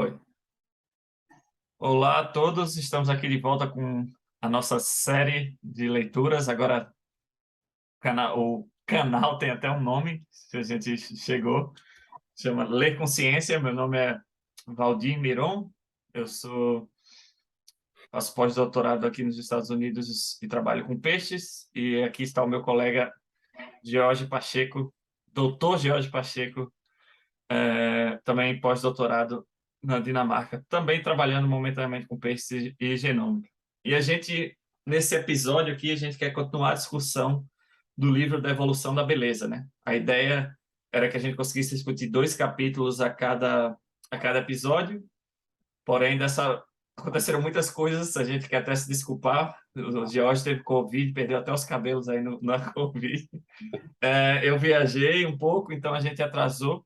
Foi. Olá a todos, estamos aqui de volta com a nossa série de leituras. Agora, o canal tem até um nome, se a gente chegou, chama Ler Consciência. Meu nome é Valdir Miron, eu faço pós-doutorado aqui nos Estados Unidos e trabalho com peixes. E aqui está o meu colega Jorge Pacheco, doutor Jorge Pacheco, também pós-doutorado na Dinamarca, também trabalhando momentaneamente com peixes e genômica. E a gente, nesse episódio aqui, a gente quer continuar a discussão do livro da Evolução da Beleza, né? A ideia era que a gente conseguisse discutir 2 capítulos a cada episódio, porém, aconteceram muitas coisas, a gente quer até se desculpar. O George teve Covid, perdeu até os cabelos aí na Covid. Eu viajei um pouco, então a gente atrasou,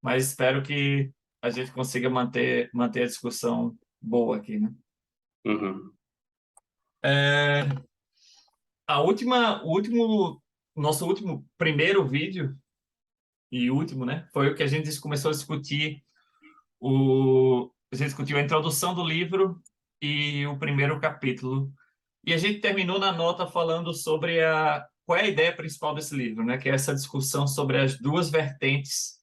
mas espero que a gente consiga manter a discussão boa aqui, né? Uhum. É, nosso último primeiro vídeo e último, né? Foi o que a gente começou a discutir a gente discutiu a introdução do livro e o primeiro capítulo. E a gente terminou na nota falando sobre qual é a ideia principal desse livro, né? Que é essa discussão sobre as duas vertentes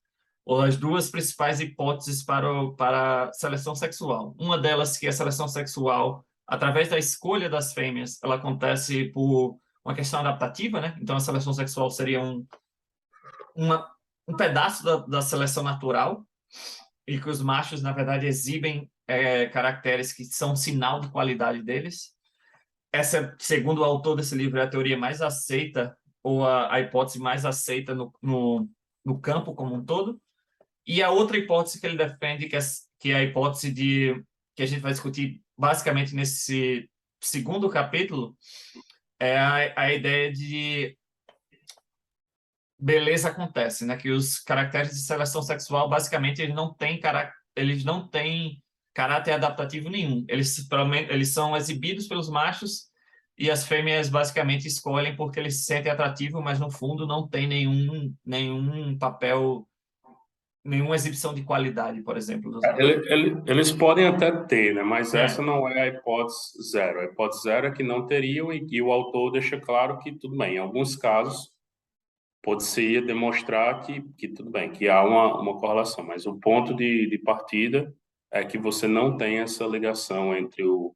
ou as duas principais hipóteses para a seleção sexual. Uma delas que é a seleção sexual através da escolha das fêmeas, ela acontece por uma questão adaptativa, né? Então a seleção sexual seria uma, um pedaço da seleção natural e que os machos, na verdade, exibem caracteres que são sinal de qualidade deles. Essa, segundo o autor desse livro, é a teoria mais aceita, ou a hipótese mais aceita no campo como um todo. E a outra hipótese que ele defende, que é a hipótese que a gente vai discutir basicamente nesse segundo capítulo, é a ideia de beleza acontece, né? Que os caracteres de seleção sexual, basicamente, eles não têm caráter adaptativo nenhum. Eles são exibidos pelos machos e as fêmeas basicamente escolhem porque eles se sentem atrativos, mas no fundo não tem nenhum papel, nenhuma exibição de qualidade, por exemplo, dos machos. Eles podem até ter, né? Mas essa É, não é a hipótese zero. A hipótese zero é que não teriam, e o autor deixa claro que tudo bem. Em alguns casos, pode-se demonstrar que tudo bem, que há uma correlação, mas o ponto de partida é que você não tem essa ligação entre o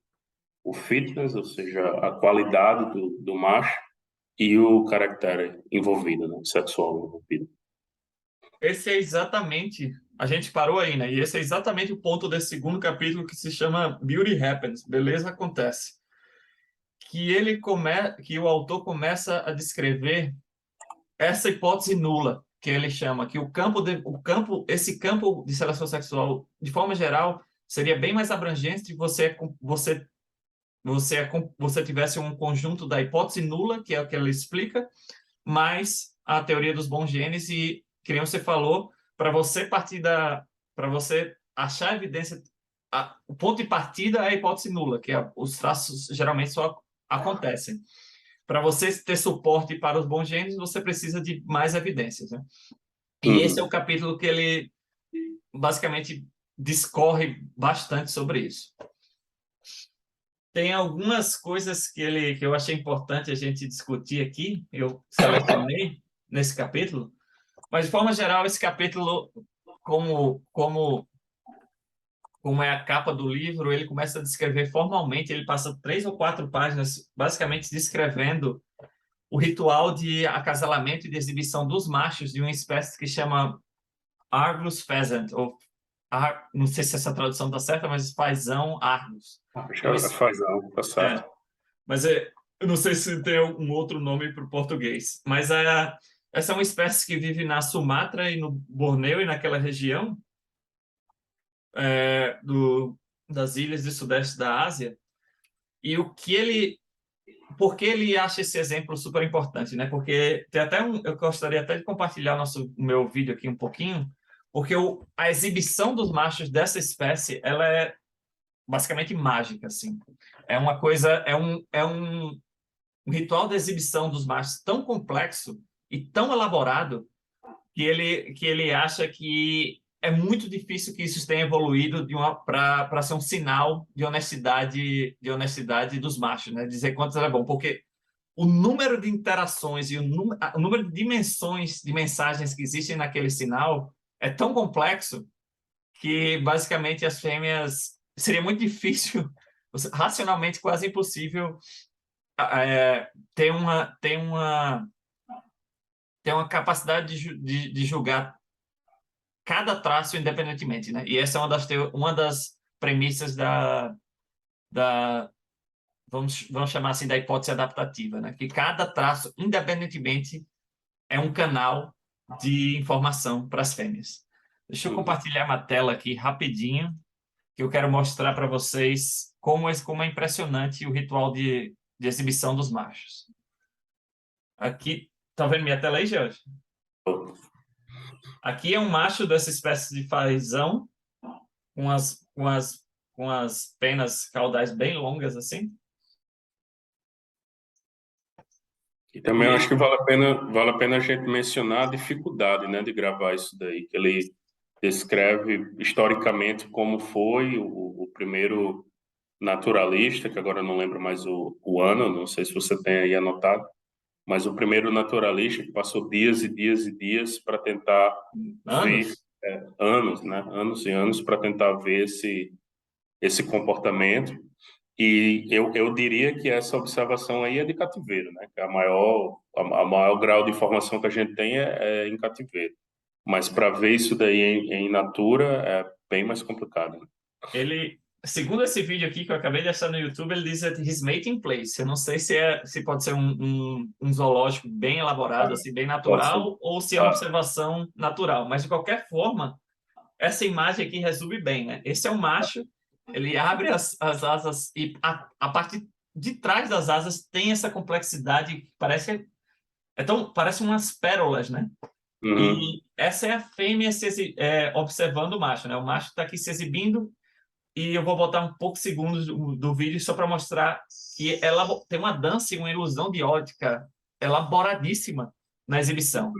fitness, ou seja, a qualidade do macho, e o caráter envolvido, né? Sexual envolvido. esse é exatamente. A gente parou aí, né? E esse é exatamente o ponto desse segundo capítulo que se chama Beauty Happens, Beleza Acontece. Que o autor começa a descrever essa hipótese nula que ele chama, que esse campo de seleção sexual, de forma geral, seria bem mais abrangente se você tivesse um conjunto da hipótese nula, que é o que ele explica, mais a teoria dos bons genes e, que nem você falou, para você achar evidência, o ponto de partida é a hipótese nula, que os traços geralmente só acontecem. Para você ter suporte para os bons genes, você precisa de mais evidências, né? E esse é o Uhum. capítulo que ele basicamente discorre bastante sobre isso. Tem algumas coisas que eu achei importante a gente discutir aqui, eu selecionei nesse capítulo, mas de forma geral, esse capítulo, como é a capa do livro, ele começa a descrever formalmente, ele passa 3 ou 4 páginas basicamente descrevendo o ritual de acasalamento e de exibição dos machos de uma espécie que chama Argus pheasant, ou não sei se essa tradução está certa, mas fazão Argus. Acho É uma, que faz não, tá certo. é, mas eu não sei se tem um outro nome para o português, mas essa é uma espécie que vive na Sumatra e no Borneo e naquela região das ilhas do sudeste da Ásia. E por que ele acha esse exemplo super importante, né? Porque eu gostaria até de compartilhar o meu vídeo aqui um pouquinho, porque a exibição dos machos dessa espécie, ela é basicamente mágica, assim. É uma coisa, um ritual de exibição dos machos tão complexo e tão elaborado que ele acha que é muito difícil que isso tenha evoluído para ser um sinal de honestidade dos machos, né? Dizer quantos ela é bom, porque o número de interações e o número de dimensões de mensagens que existem naquele sinal é tão complexo que basicamente as fêmeas seria muito difícil, racionalmente quase impossível ter uma capacidade de julgar cada traço independentemente, né? E essa é uma das premissas da vamos chamar assim, da hipótese adaptativa, né? Que cada traço, independentemente, é um canal de informação para as fêmeas. Deixa eu Uhum. compartilhar uma tela aqui rapidinho, que eu quero mostrar para vocês como é impressionante o ritual de exibição dos machos. Aqui, tá vendo minha tela aí, Jorge? Aqui é um macho dessa espécie de fazão, com as penas caudais bem longas, assim. E também E eu ele, acho que vale a pena a gente mencionar a dificuldade, né, de gravar isso daí, que ele descreve historicamente como foi o primeiro naturalista, que agora eu não lembro mais o ano, não sei se você tem aí anotado, mas o primeiro naturalista que passou dias e dias e dias para tentar ver anos, anos, né, anos e anos para tentar ver esse comportamento. E eu diria que essa observação aí é de cativeiro, né? Que a maior grau de informação que a gente tem é em cativeiro. Mas para ver isso daí em natura é bem mais complicado, né? segundo esse vídeo aqui que eu acabei de achar no YouTube, ele diz that he's mating place. Eu não sei se pode ser um zoológico bem elaborado, Ah, assim, bem pode ser. natural, ou se é uma Ah, observação natural. Mas, de qualquer forma, essa imagem aqui resume bem, né? Esse é um macho, ele abre as asas e a parte de trás das asas tem essa complexidade, parece umas pérolas, né? uhum, E essa é a fêmea observando o macho, né? O macho está aqui se exibindo e eu vou botar um poucos segundos do vídeo só para mostrar que ela tem uma dança e uma ilusão de ótica elaboradíssima na exibição,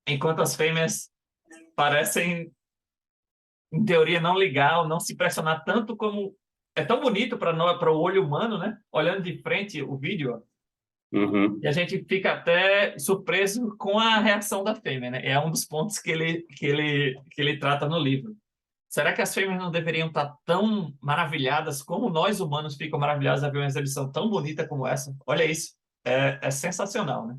enquanto as fêmeas parecem, em teoria, não ligar ou não se pressionar tanto como é tão bonito para o olho humano, né? Olhando de frente o vídeo, ó, e a uhum. gente fica até surpreso com a reação da fêmea, né? É um dos pontos que ele trata no livro. Será que as fêmeas não deveriam estar tão maravilhadas como nós humanos ficam maravilhados a ver uma exibição tão bonita como essa? Olha isso, é sensacional, né?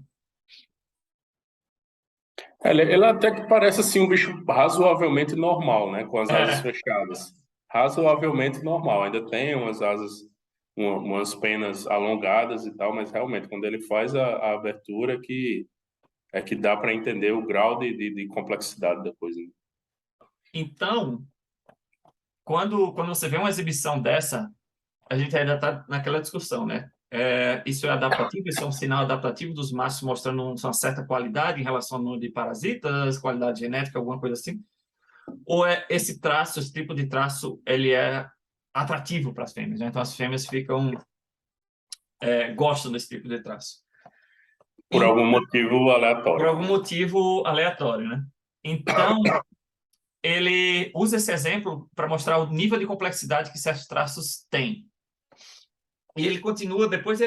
Ele até que parece assim um bicho razoavelmente normal, né? Com as asas É, fechadas. Razoavelmente normal. Ainda tem umas asas, umas penas alongadas e tal, mas realmente quando ele faz a abertura que dá para entender o grau de complexidade da coisa, né? então, quando você vê uma exibição dessa, a gente ainda está naquela discussão, né? Isso é adaptativo, isso é um sinal adaptativo dos machos mostrando uma certa qualidade em relação ao número de parasitas, qualidade genética, alguma coisa assim? Ou esse tipo de traço, ele é atrativo para as fêmeas, né? Então as fêmeas gostam desse tipo de traço. Por E, algum motivo por aleatório. algum motivo aleatório, né? Então, ele usa esse exemplo para mostrar o nível de complexidade que certos traços têm. E ele continua, depois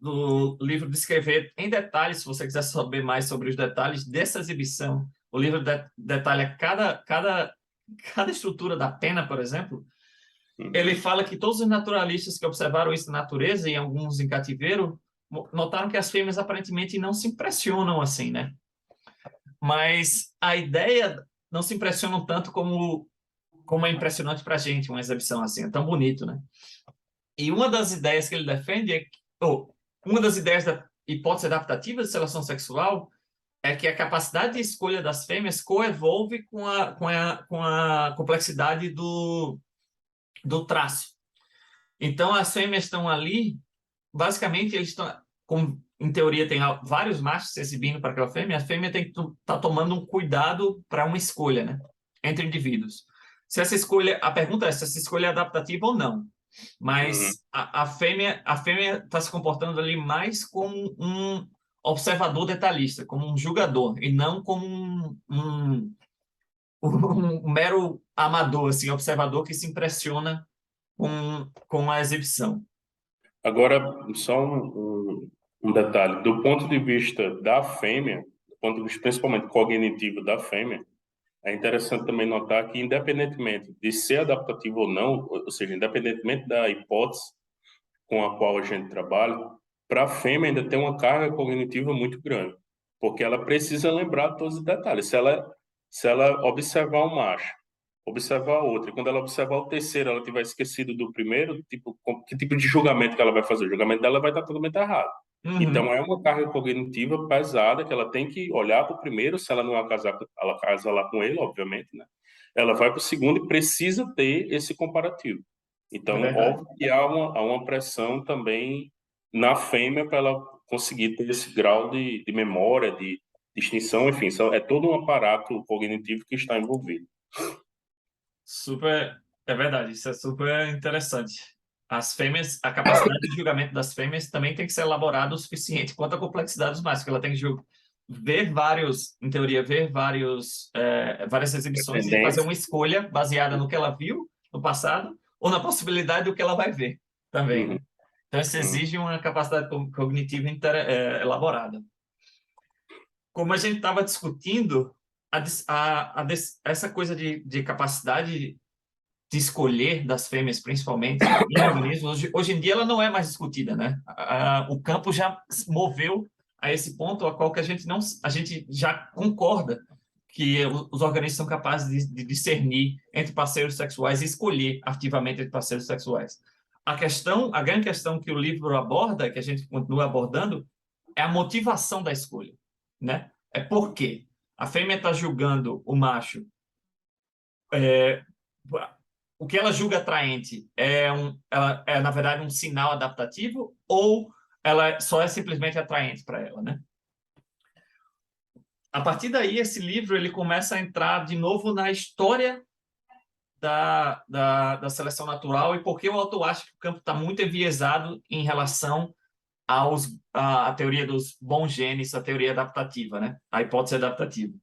do livro descrever em detalhes, se você quiser saber mais sobre os detalhes dessa exibição, o livro detalha cada estrutura da pena, por exemplo. Ele Uhum. fala que todos os naturalistas que observaram isso na natureza, e alguns em cativeiro, notaram que as fêmeas aparentemente não se impressionam assim, né? Mas a ideia não se impressionam tanto como é impressionante para a gente uma exibição assim, é tão bonito, né? E uma das ideias que ele defende uma das ideias da hipótese adaptativa de seleção sexual é que a capacidade de escolha das fêmeas coevolve com a complexidade do traço. Então, as fêmeas estão ali, basicamente, eles estão, em teoria, tem vários machos se exibindo para aquela fêmea, a fêmea tem que estar tomando um cuidado para uma escolha, né, entre indivíduos. A pergunta é se essa escolha é adaptativa ou não. Uhum. Mas a fêmea está se comportando ali mais como um observador detalhista, como um julgador, e não como um mero amador, assim, observador que se impressiona com a exibição. Agora, só um detalhe. Do ponto de vista da fêmea, do ponto de vista principalmente cognitivo da fêmea, é interessante também notar que, independentemente de ser adaptativo ou não, ou seja, independentemente da hipótese com a qual a gente trabalha, para a fêmea ainda tem uma carga cognitiva muito grande, porque ela precisa lembrar todos os detalhes. Se ela observar um macho, observar outro, e quando ela observar o terceiro, ela tiver esquecido do primeiro, tipo, que tipo de julgamento que ela vai fazer? O julgamento dela vai estar totalmente errado. Então, Uhum, é uma carga cognitiva pesada que ela tem que olhar para o primeiro, se ela não ela casa lá com ele, obviamente, né? Ela vai para o segundo e precisa ter esse comparativo. é Então, verdade. óbvio que há uma pressão também na fêmea para ela conseguir ter esse grau de memória, de distinção, enfim, é todo um aparato cognitivo que está envolvido. Super, é verdade, isso é super interessante. As fêmeas, a capacidade de julgamento das fêmeas também tem que ser elaborada o suficiente quanto à complexidade dos machos, porque ela tem que ver vários, em teoria, ver várias exibições e fazer Dependente. uma escolha baseada no que ela viu no passado ou na possibilidade do que ela vai ver também, Uhum, né? Então, isso uhum. exige uma capacidade cognitiva elaborada. Como a gente estava discutindo, essa coisa de capacidade de escolher das fêmeas, principalmente em organismos, hoje em dia ela não é mais discutida, né? O campo já se moveu a esse ponto a qual que a gente já concorda que os organismos são capazes de discernir entre parceiros sexuais e escolher ativamente entre parceiros sexuais. A grande questão que o livro aborda, que a gente continua abordando, é a motivação da escolha, né? É por quê? A fêmea está julgando o macho é, o que ela julga atraente ela é na verdade um sinal adaptativo ou ela só é simplesmente atraente para ela, né? A partir daí, esse livro ele começa a entrar de novo na história da seleção natural e porque o autor acha que o campo está muito enviesado em relação à teoria dos bons genes, a teoria adaptativa, né? A hipótese adaptativa.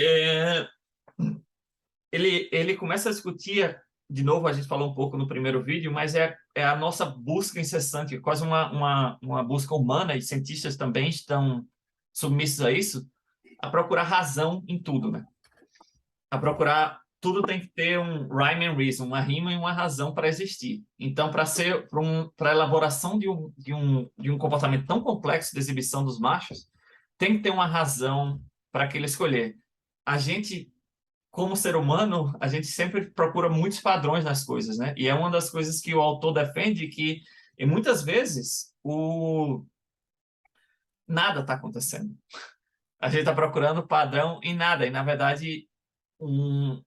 É, ele começa a discutir, de novo, a gente falou um pouco no primeiro vídeo, mas é a nossa busca incessante, quase uma busca humana, e cientistas também estão submissos a isso, a procurar razão em tudo, né? A procurar, tudo tem que ter um rhyme and reason, uma rima e uma razão para existir. Então, para a elaboração de um comportamento tão complexo de exibição dos machos, tem que ter uma razão para aquele escolher. A gente como ser humano, a gente sempre procura muitos padrões nas coisas, né? E é uma das coisas que o autor defende que, e muitas vezes, o nada está acontecendo. A gente está procurando padrão em nada. E, na verdade, como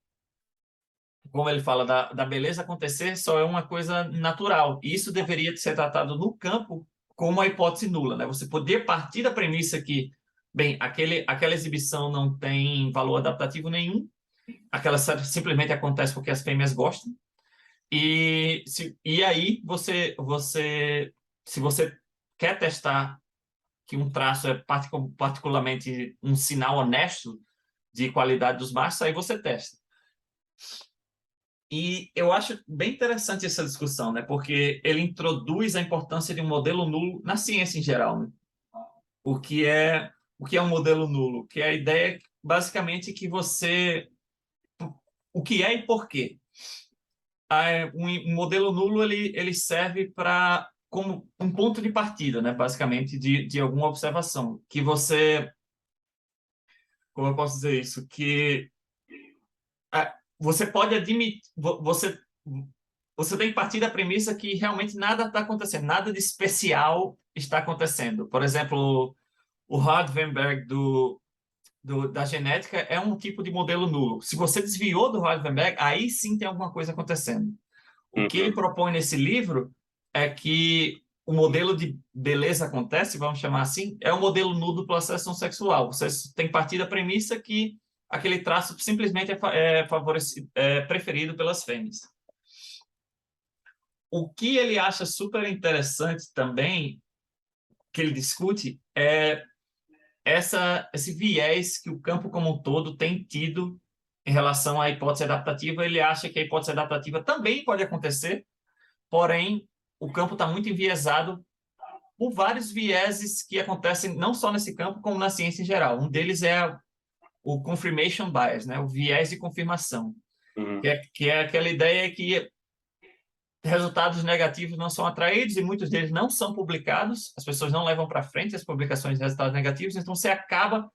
ele fala, da beleza acontecer só é uma coisa natural. E isso deveria ser tratado no campo como uma hipótese nula, né? Você poder partir da premissa que, bem, aquela exibição não tem valor adaptativo nenhum, aquela simplesmente acontece porque as fêmeas gostam. E aí se você quer testar que um traço é particularmente um sinal honesto de qualidade dos machos, aí você testa. E eu acho bem interessante essa discussão, né? Porque ele introduz a importância de um modelo nulo na ciência em geral, né? O que é o que é um modelo nulo? Que é a ideia basicamente que você o que é e por quê. Um modelo nulo ele serve para como um ponto de partida, né, basicamente de alguma observação que você, como eu posso dizer isso, que você pode admitir, você tem que partir da premissa que realmente nada está acontecendo, nada de especial está acontecendo. Por exemplo, o Hardenberg da genética é um tipo de modelo nulo. Se você desviou do Hardenberg, aí sim tem alguma coisa acontecendo. O que ele Uhum. propõe nesse livro é que o modelo de beleza acontece, vamos chamar assim, é o modelo nudo pela seleção sexual. Você tem que partir da premissa que aquele traço simplesmente é preferido pelas fêmeas. O que ele acha super interessante também, que ele discute, é esse viés que o campo como um todo tem tido em relação à hipótese adaptativa. Ele acha que a hipótese adaptativa também pode acontecer, porém, o campo está muito enviesado por vários vieses que acontecem não só nesse campo, como na ciência em geral. Um deles é o confirmation bias, né? O viés de confirmação, Uhum. que é aquela ideia que resultados negativos não são atraídos e muitos deles não são publicados, as pessoas não levam para frente as publicações de resultados negativos, então você acaba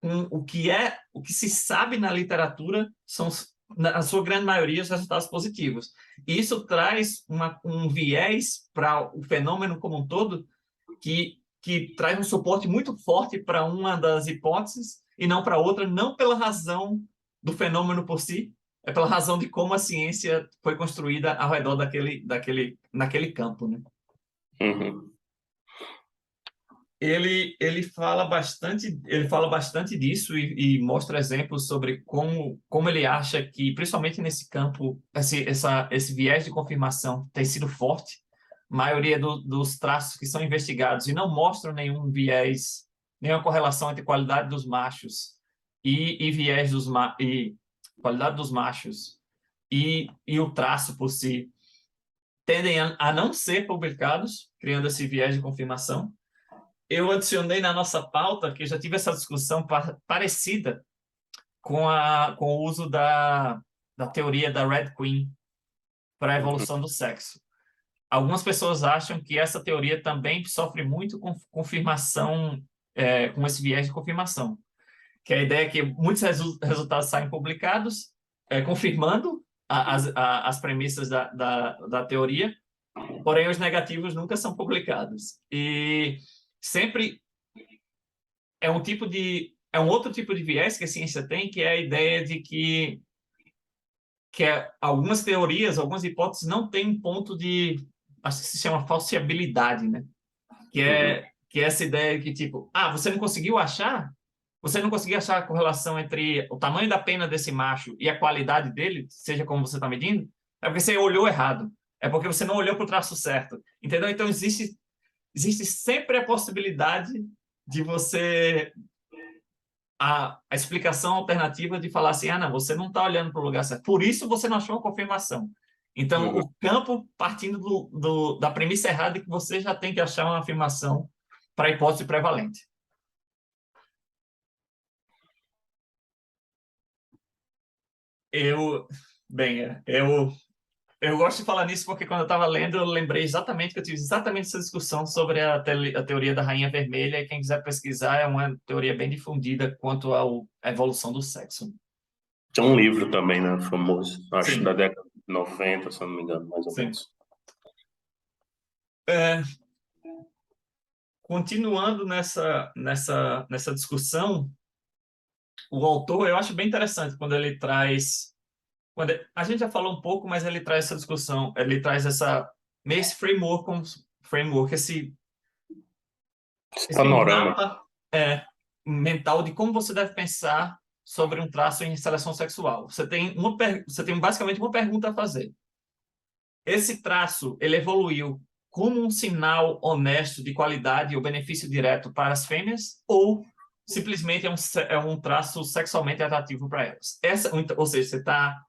com o que se sabe na literatura são, na sua grande maioria, os resultados positivos. E isso traz um viés para o fenômeno como um todo que traz um suporte muito forte para uma das hipóteses e não para outra, não pela razão do fenômeno por si, é pela razão de como a ciência foi construída ao redor naquele campo, né? Uhum. Ele fala bastante disso e mostra exemplos sobre como ele acha que, principalmente nesse campo, esse viés de confirmação tem sido forte. A maioria dos traços que são investigados e não mostram nenhum viés, nenhuma correlação entre qualidade dos machos e viés e qualidade dos machos e o traço por si tendem a não ser publicados, criando esse viés de confirmação. Eu adicionei na nossa pauta que eu já tive essa discussão parecida com o uso da teoria da Red Queen para a Uhum. evolução do sexo. Algumas pessoas acham que essa teoria também sofre muito com confirmação, com esse viés de confirmação, que é a ideia é que muitos resultados saem publicados, confirmando as premissas da teoria, porém os negativos nunca são publicados. E sempre é um outro tipo de viés que a ciência tem, que é a ideia de que algumas teorias, algumas hipóteses não têm um ponto de, acho que se chama falseabilidade, né? Uhum. Que é essa ideia que, tipo, você não conseguiu achar? Você não conseguiu achar a correlação entre o tamanho da pena desse macho e a qualidade dele, seja como você está medindo? É porque você olhou errado. É porque você não olhou para o traço certo. Entendeu? Então, existe sempre a possibilidade de você a explicação alternativa de falar assim, não, você não está olhando para o lugar certo. Por isso você não achou a confirmação. Então, Uhum. o campo partindo da premissa errada de que você já tem que achar uma afirmação para a hipótese prevalente. Eu, bem, eu gosto de falar nisso porque quando eu estava lendo, eu lembrei exatamente que eu tive exatamente essa discussão sobre a teoria da Rainha Vermelha, e quem quiser pesquisar, é uma teoria bem difundida quanto à evolução do sexo. Tem um livro também, né, famoso, acho da Sim, década de 90, se eu não me engano, mais ou sim. menos. É, continuando nessa discussão, o autor, eu acho bem interessante quando ele traz. A gente já falou um pouco, mas ele traz essa discussão, ele traz meio esse framework, Esse esse panorama. mapa mental de como você deve pensar sobre um traço em seleção sexual. Você tem basicamente uma pergunta a fazer. Esse traço, ele evoluiu como um sinal honesto de qualidade ou benefício direto para as fêmeas ou simplesmente é um traço sexualmente atrativo para elas? Ou seja, você está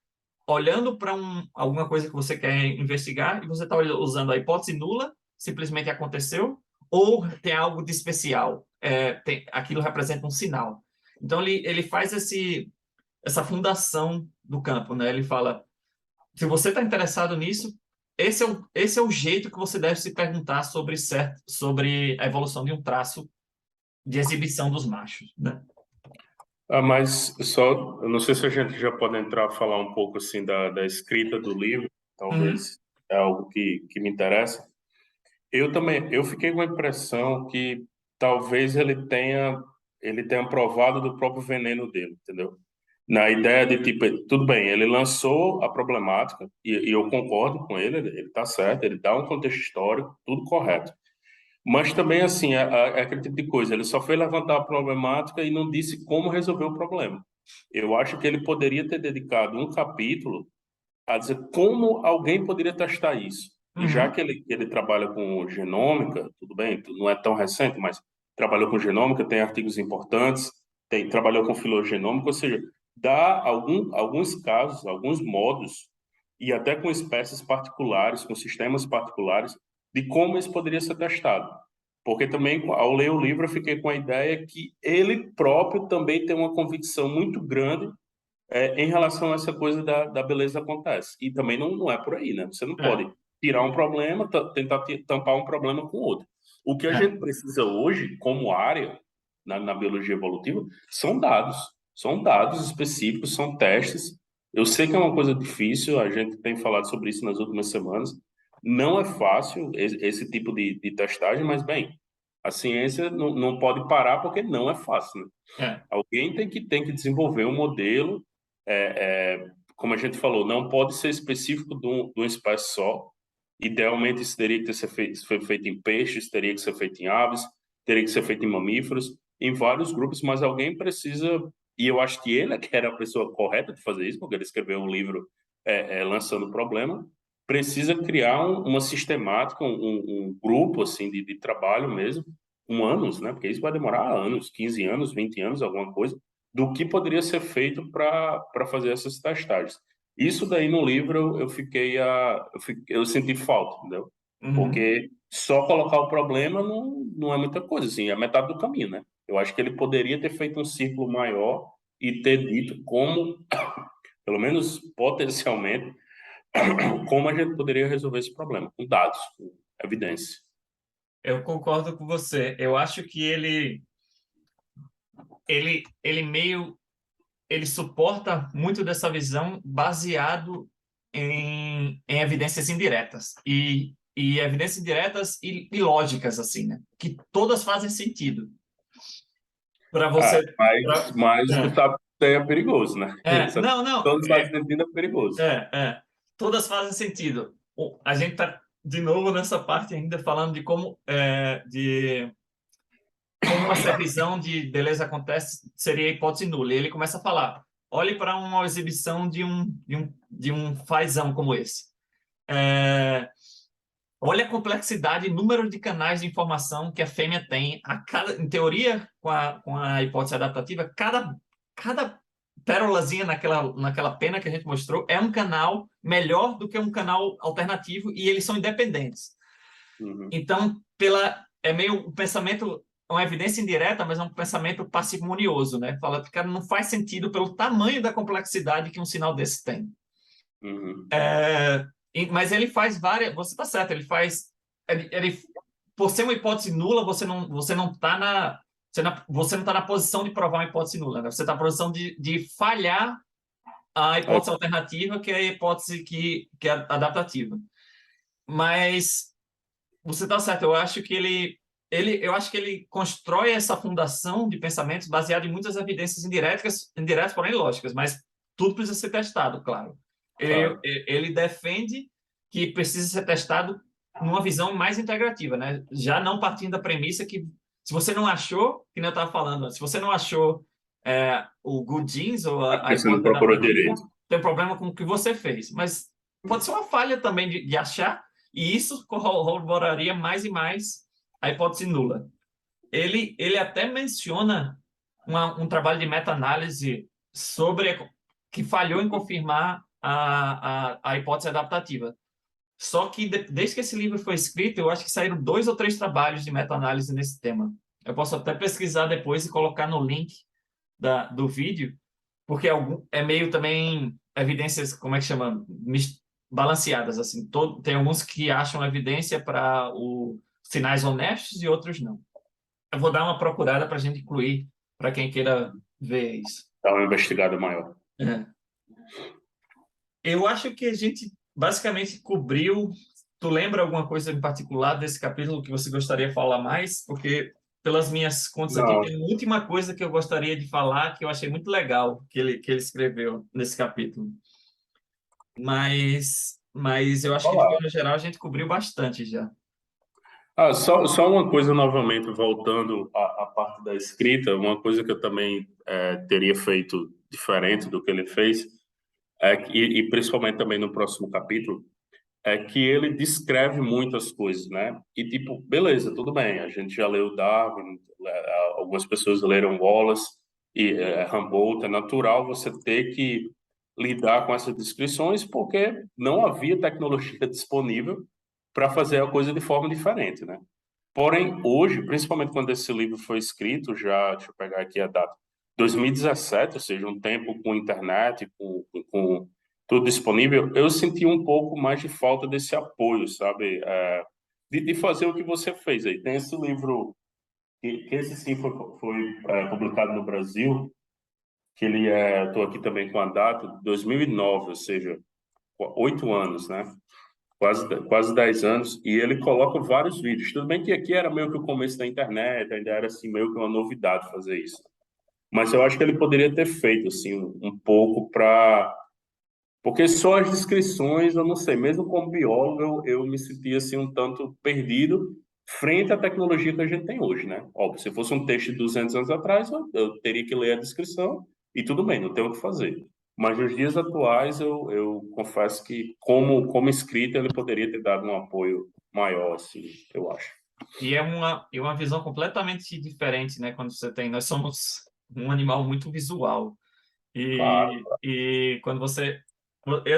olhando para alguma coisa que você quer investigar e você está usando a hipótese nula, simplesmente aconteceu, ou tem algo de especial, aquilo representa um sinal. Então, ele faz essa fundação do campo, né? Ele fala, se você está interessado nisso, esse é o jeito que você deve se perguntar sobre a evolução de um traço de exibição dos machos, né? Mas só, eu não sei se a gente já pode entrar a falar um pouco assim da escrita do livro, Uhum, talvez é algo que me interessa. Eu também, eu fiquei com a impressão que talvez ele tenha provado do próprio veneno dele, entendeu? Na ideia de tipo, tudo bem, ele lançou a problemática e eu concordo com ele está certo, ele dá um contexto histórico, tudo correto. Mas também, assim, é aquele tipo de coisa, ele só foi levantar a problemática e não disse como resolver o problema. Eu acho que ele poderia ter dedicado um capítulo a dizer como alguém poderia testar isso. E já uhum, que ele trabalha com genômica, tudo bem, não é tão recente, mas trabalhou com genômica, tem artigos importantes, trabalhou com filogenômica, ou seja, dá alguns casos, alguns modos, e até com espécies particulares, com sistemas particulares, de como isso poderia ser testado. Porque também, ao ler o livro, eu fiquei com a ideia que ele próprio também tem uma convicção muito grande em relação a essa coisa da beleza acontece. E também não é por aí, né? Você não É, pode tirar um problema, tentar tampar um problema com outro. O que a é, gente precisa hoje, como área, na biologia evolutiva, são dados. São dados específicos, são testes. Eu sei que é uma coisa difícil, a gente tem falado sobre isso nas últimas semanas. Não é fácil esse tipo de testagem, mas, bem, a ciência não pode parar porque não é fácil, né? é. Alguém tem que desenvolver um modelo, como a gente falou, não pode ser específico de uma espécie só. Idealmente, isso teria que ser feito em peixes, teria que ser feito em aves, teria que ser feito em mamíferos, em vários grupos, mas alguém precisa, e eu acho que ele é que era a pessoa correta de fazer isso, porque ele escreveu um livro lançando o problema, precisa criar uma sistemática, um grupo assim de trabalho mesmo, anos, né? Porque isso vai demorar anos, 15 anos, 20 anos, alguma coisa, do que poderia ser feito para fazer essas testagens. Isso daí no livro eu senti falta, entendeu? Uhum. Porque só colocar o problema não é muita coisa, assim, é metade do caminho, né? Eu acho que ele poderia ter feito um círculo maior e ter dito como, pelo menos potencialmente, como a gente poderia resolver esse problema, com dados, com evidência. Eu concordo com você. Eu acho que ele meio ele suporta muito dessa visão baseado em evidências indiretas e evidências indiretas e lógicas assim, né? Que todas fazem sentido para Ah, você. mas tu sabe que isso aí é perigoso, né? Sabe que Não, não, todos fazem sentido é perigoso. todas fazem sentido. A gente está de novo nessa parte ainda falando de como essa visão de beleza acontece seria a hipótese nula. E ele começa a falar: olhe para uma exibição de um fazão como esse. É, olha a complexidade e número de canais de informação que a fêmea tem. Em teoria, com a hipótese adaptativa, cada pérolazinha naquela pena que a gente mostrou é um canal melhor do que um canal alternativo e eles são independentes. Uhum, Então, é meio um pensamento, uma evidência indireta, mas é um pensamento parcimonioso, né? Fala que, cara, não faz sentido pelo tamanho da complexidade que um sinal desse tem. uhum. Mas ele faz várias. Você está certo, ele faz. Por ser uma hipótese nula, você não está você não tá na posição de provar uma hipótese nula, né? Você está na posição de falhar a É, hipótese alternativa, que é a hipótese que é adaptativa. Mas você está certo, eu acho que ele constrói essa fundação de pensamentos baseado em muitas evidências indiretas, porém lógicas, mas tudo precisa ser testado, claro. Ele, claro. ele defende que precisa ser testado numa visão mais integrativa, né? Já não partindo da premissa que se você não achou, que nem eu estava falando, se você não achou o good genes ou É a porque você não hipótese procurou adaptativa, direito. tem um problema com o que você fez. Mas pode ser uma falha também de achar, e isso corroboraria mais e mais a hipótese nula. Ele até menciona um trabalho de meta-análise que falhou em confirmar a hipótese adaptativa. Só que desde que esse livro foi escrito, eu acho que saíram 2 ou 3 trabalhos de meta-análise nesse tema. Eu posso até pesquisar depois e colocar no link do vídeo, porque é meio também evidências, como é que chama? Balanceadas, assim. Tem alguns que acham evidência para os sinais honestos e outros não. Eu vou dar uma procurada para a gente incluir, para quem queira ver isso. Dá uma investigada maior. É. Eu acho que a gente basicamente cobriu. Tu lembra alguma coisa em particular desse capítulo que você gostaria de falar mais? Porque, pelas minhas contas aqui, Não, tem uma última coisa que eu gostaria de falar que eu achei muito legal que ele escreveu nesse capítulo. Mas eu acho que, de falar. forma geral, a gente cobriu bastante já. Só uma coisa novamente, voltando à parte da escrita, uma coisa que eu também teria feito diferente do que ele fez, e principalmente também no próximo capítulo, é que ele descreve muitas coisas, né? E tipo, beleza, tudo bem, a gente já leu Darwin, algumas pessoas leram Wallace e Humboldt, é natural você ter que lidar com essas descrições porque não havia tecnologia disponível para fazer a coisa de forma diferente, né? Porém, hoje, principalmente quando esse livro foi escrito, já, deixa eu pegar aqui a data, 2017, ou seja, um tempo com internet, com tudo disponível, eu senti um pouco mais de falta desse apoio, sabe? De fazer o que você fez aí. Tem esse livro, que esse sim foi publicado no Brasil, que ele estou aqui também com a data, 2009, ou seja, 8 anos, né? Quase 10 anos, e ele coloca vários vídeos. Tudo bem que aqui era meio que o começo da internet, ainda era assim meio que uma novidade fazer isso. Mas eu acho que ele poderia ter feito assim um pouco para, porque só as descrições, eu não sei, mesmo como biólogo, eu me sentia assim um tanto perdido frente à tecnologia que a gente tem hoje, né? Óbvio, se fosse um texto de 200 anos atrás, eu teria que ler a descrição e tudo bem, não tem o que fazer. Mas nos dias atuais, eu confesso que, como escrita, ele poderia ter dado um apoio maior, assim, eu acho. E é uma visão completamente diferente, né? Quando você tem... Nós somos um animal muito visual. Claro. E quando você...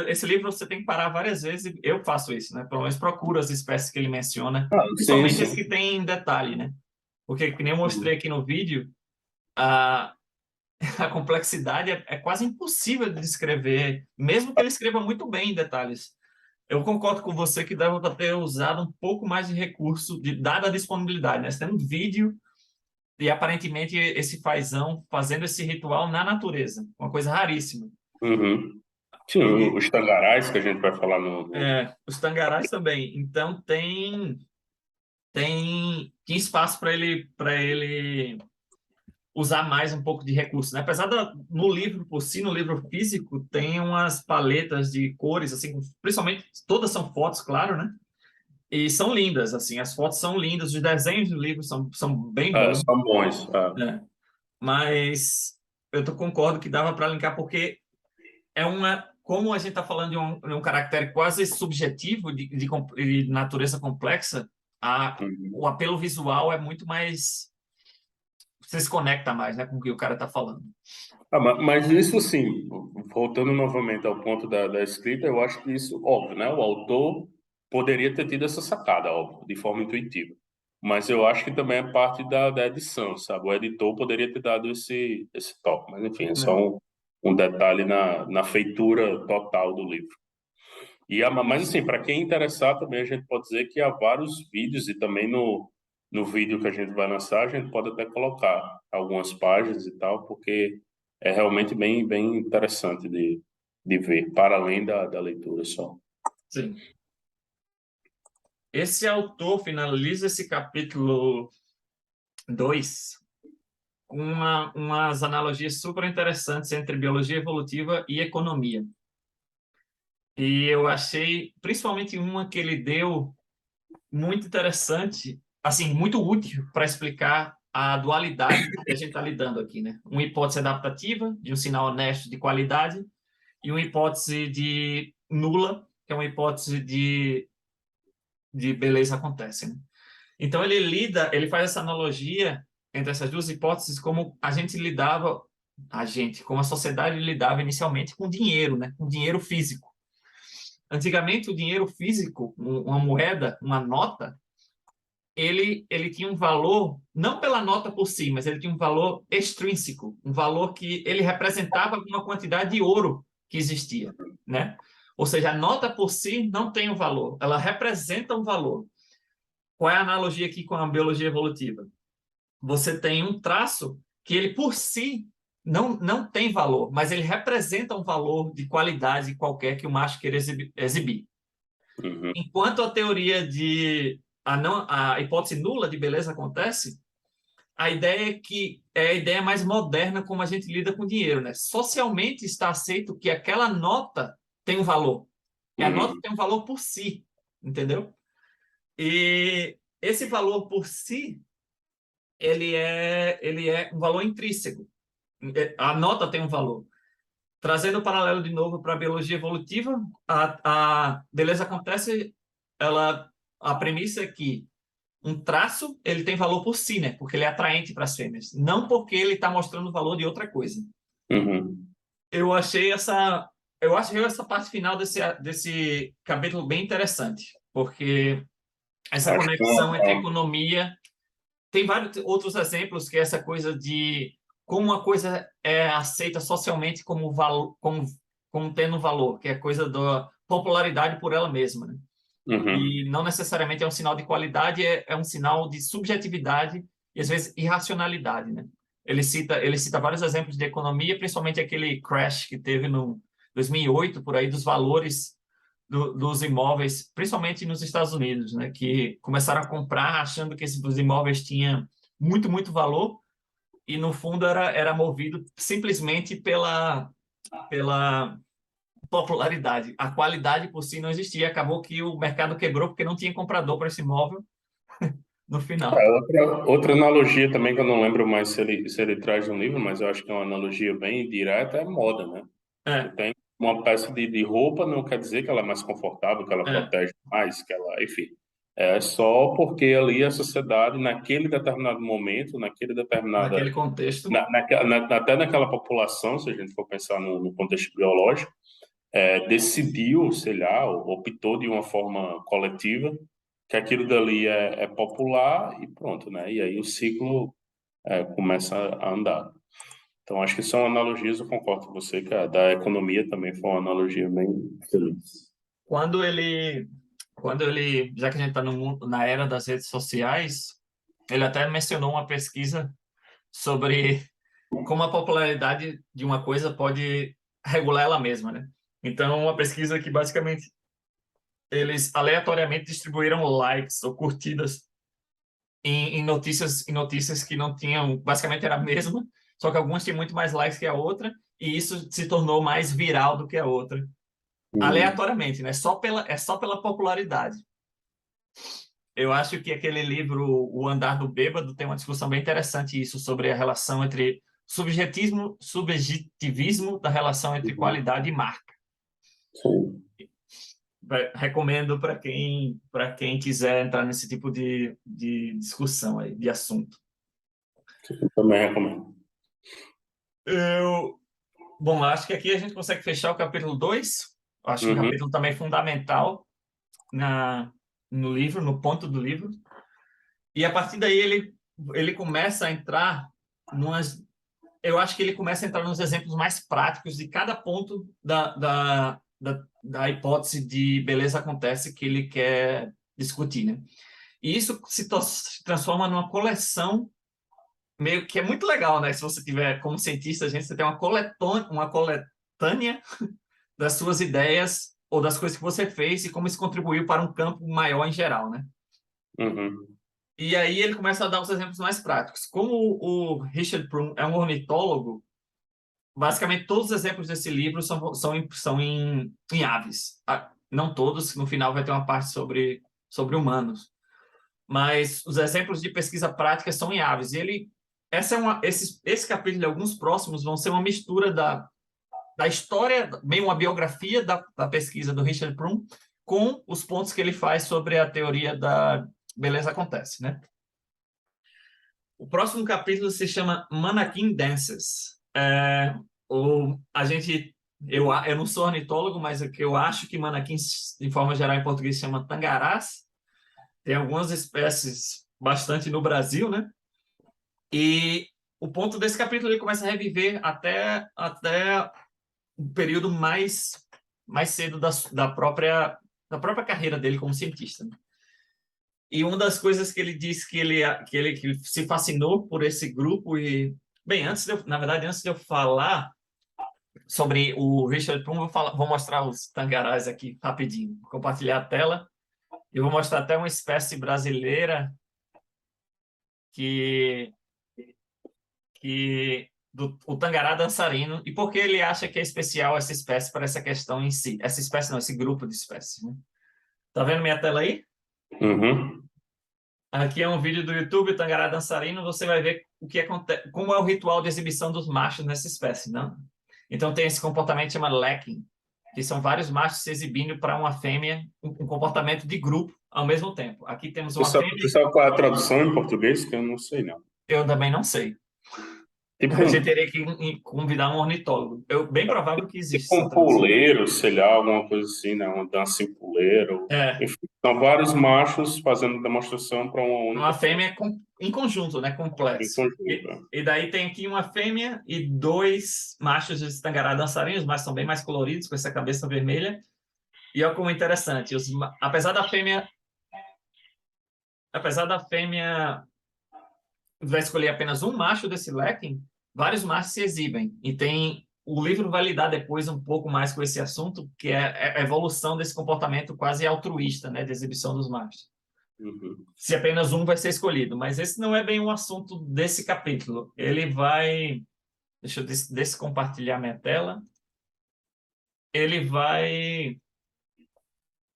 Esse livro você tem que parar várias vezes, e eu faço isso, né? Pelo menos procuro as espécies que ele menciona, Ah, sim, principalmente as que sim. têm detalhe, né? Porque, que nem eu mostrei aqui no vídeo, a, a complexidade é quase impossível de descrever, mesmo que ele escreva muito bem em detalhes. Eu concordo com você que deve ter usado um pouco mais de recurso, dada a disponibilidade, né? Você tem um vídeo e aparentemente esse fazão fazendo esse ritual na natureza, uma coisa raríssima. Uhum. Sim, E os tangarais que a gente vai falar no... os tangarás também. Então tem espaço para ele usar mais um pouco de recurso, né? Apesar no livro por si, no livro físico, tem umas paletas de cores assim, principalmente todas são fotos, claro, né? E são lindas, assim, as fotos são lindas, os desenhos do livro são bem bons, São bons. né? Mas concordo que dava para linkar porque como a gente está falando de um caráter quase subjetivo de natureza complexa, Uhum. o apelo visual é muito mais, você se conecta mais, né, com o que o cara está falando. Mas isso, assim, voltando novamente ao ponto da escrita, eu acho que isso, óbvio, né? O autor poderia ter tido essa sacada, óbvio, de forma intuitiva. Mas eu acho que também é parte da edição, sabe? O editor poderia ter dado esse toque. Mas, enfim, é só Né? um detalhe na feitura total do livro. Mas, assim, para quem interessar também, a gente pode dizer que há vários vídeos e também no vídeo que a gente vai lançar, a gente pode até colocar algumas páginas e tal, porque é realmente bem, bem interessante de ver, para além da leitura só. Sim. Esse autor finaliza esse capítulo 2 com umas analogias super interessantes entre biologia evolutiva e economia. E eu achei, principalmente uma que ele deu muito interessante, assim, muito útil para explicar a dualidade que a gente está lidando aqui, né? Uma hipótese adaptativa, de um sinal honesto de qualidade, e uma hipótese de nula, que é uma hipótese de beleza acontece, né? Então ele faz essa analogia entre essas duas hipóteses como como a sociedade lidava inicialmente com dinheiro, né? Com dinheiro físico. Antigamente, o dinheiro físico, uma moeda, uma nota, ele tinha um valor, não pela nota por si, mas ele tinha um valor extrínseco, um valor que ele representava uma quantidade de ouro que existia, né? Ou seja, a nota por si não tem um valor, ela representa um valor. Qual é a analogia aqui com a biologia evolutiva? Você tem um traço que ele por si não tem valor, mas ele representa um valor de qualidade qualquer que o macho queira exibir. Uhum, Enquanto a teoria a hipótese nula de beleza acontece, a ideia é que é a ideia mais moderna como a gente lida com dinheiro, né? Socialmente está aceito que aquela nota tem um valor. E a nota uhum, tem um valor por si, entendeu? E esse valor por si, ele é um valor intrínseco. A nota tem um valor. trazendo o paralelo de novo para a biologia evolutiva, a beleza acontece, a premissa é que um traço ele tem valor por si, né? Porque ele é atraente para as fêmeas, não porque ele está mostrando o valor de outra coisa. Uhum. Eu achei essa parte final desse capítulo bem interessante, porque essa Acho que conexão entre economia tem vários outros exemplos que é essa coisa de como uma coisa é aceita socialmente como valor, como tendo valor, que é a coisa da popularidade por ela mesma, né? uhum. E não necessariamente é um sinal de qualidade, é um sinal de subjetividade e às vezes irracionalidade, né? Ele cita vários exemplos de economia, principalmente aquele crash que teve no 2008 por aí dos valores dos imóveis, principalmente nos Estados Unidos, né? Que começaram a comprar achando que esses imóveis tinham muito, muito valor e no fundo era movido simplesmente pela popularidade. A qualidade por si não existia. Acabou que o mercado quebrou porque não tinha comprador para esse imóvel no final. Outra analogia também, que eu não lembro mais se ele traz no livro, mas eu acho que é uma analogia bem direta, é moda, né? Você É, tem uma peça de roupa, não quer dizer que ela é mais confortável, que ela é. protege mais, que ela, enfim. É só porque ali a sociedade, naquele determinado momento, naquele determinada, Naquele contexto, até naquela população, se a gente for pensar no contexto biológico, decidiu, sei lá, optou de uma forma coletiva que aquilo dali é popular e pronto, né? E aí o ciclo começa a andar. Então, acho que são analogias, eu concordo com você, que a da economia também foi uma analogia bem feliz. quando ele, já que a gente está na era das redes sociais, ele até mencionou uma pesquisa sobre como a popularidade de uma coisa pode regular ela mesma, né? Então, uma pesquisa que basicamente eles aleatoriamente distribuíram likes ou curtidas em notícias que não tinham, basicamente era a mesma, só que algumas tinham muito mais likes que a outra, e isso se tornou mais viral do que a outra, Hum, aleatoriamente, né? É só pela popularidade. Eu acho que aquele livro, O Andar do Bêbado, tem uma discussão bem interessante isso sobre a relação entre subjetivismo da relação entre uhum, qualidade e marca. sim, Recomendo para quem quiser entrar nesse tipo de discussão aí, de assunto. eu também recomendo. Eu, Bom, acho que aqui a gente consegue fechar o capítulo 2. Acho que um Uhum, capítulo também fundamental na, no livro, no ponto do livro. E a partir daí ele começa a entrar numas. Eu acho que ele começa a entrar nos exemplos mais práticos de cada ponto da hipótese de beleza acontece que ele quer discutir, né? E isso se transforma numa coleção meio que é muito legal, né? Se você tiver como cientista, gente, você tem uma coletânea das suas ideias ou das coisas que você fez e como isso contribuiu para um campo maior em geral, né? uhum, E aí ele começa a dar os exemplos mais práticos. Como o Richard Prum é um ornitólogo, basicamente todos os exemplos desse livro são em aves. Não todos, no final vai ter uma parte sobre humanos. Mas os exemplos de pesquisa prática são em aves. E esse capítulo e alguns próximos vão ser uma mistura da história, bem uma biografia da pesquisa do Richard Prum, com os pontos que ele faz sobre a teoria da beleza acontece, né? O próximo capítulo se chama Mannequin Dances. Eu não sou ornitólogo, mas o que eu acho que manequins, de forma geral, em português, se chama tangarás. Tem algumas espécies bastante no Brasil, né? E o ponto desse capítulo ele começa a reviver até o período mais cedo da própria carreira dele como cientista, né? E uma das coisas que ele disse que se fascinou por esse grupo e bem, na verdade, antes de eu falar sobre o Richard Plum, vou mostrar os tangarás aqui rapidinho. Vou compartilhar a tela e vou mostrar até uma espécie brasileira que o tangará dançarino e por que ele acha que é especial essa espécie para essa questão em si. Essa espécie não, esse grupo de espécies, né? Tá vendo minha tela aí? uhum. Aqui é um vídeo do YouTube, Tangará Dançarino. Você vai ver o que acontece, como é o ritual de exibição dos machos nessa espécie, não? Então tem esse comportamento que chama lacking, que são vários machos se exibindo para uma fêmea, um comportamento de grupo ao mesmo tempo. Aqui temos uma Tu fêmea, sabe qual é a tradução em português? Que eu não sei, não. eu também não sei. Tipo A gente um, teria que convidar um ornitólogo. Bem provável que existe tipo essa um tradução. poleiro, sei lá, alguma coisa assim, né? Uma dança em poleiro. É, Enfim, são vários machos fazendo demonstração para uma uma única fêmea, fêmea em conjunto, né, em complexo. conjunto. Né? E daí tem aqui uma fêmea e dois machos de tangará dançarinos, os machos são bem mais coloridos, com essa cabeça vermelha. E olha como interessante, apesar da fêmea vai escolher apenas um macho desse leque, vários machos se exibem. E tem o livro vai lidar depois um pouco mais com esse assunto, que é a evolução desse comportamento quase altruísta, né, de exibição dos machos. Uhum. Se apenas um vai ser escolhido, mas esse não é bem o assunto desse capítulo. Ele vai, deixa eu descompartilhar minha tela. Ele vai,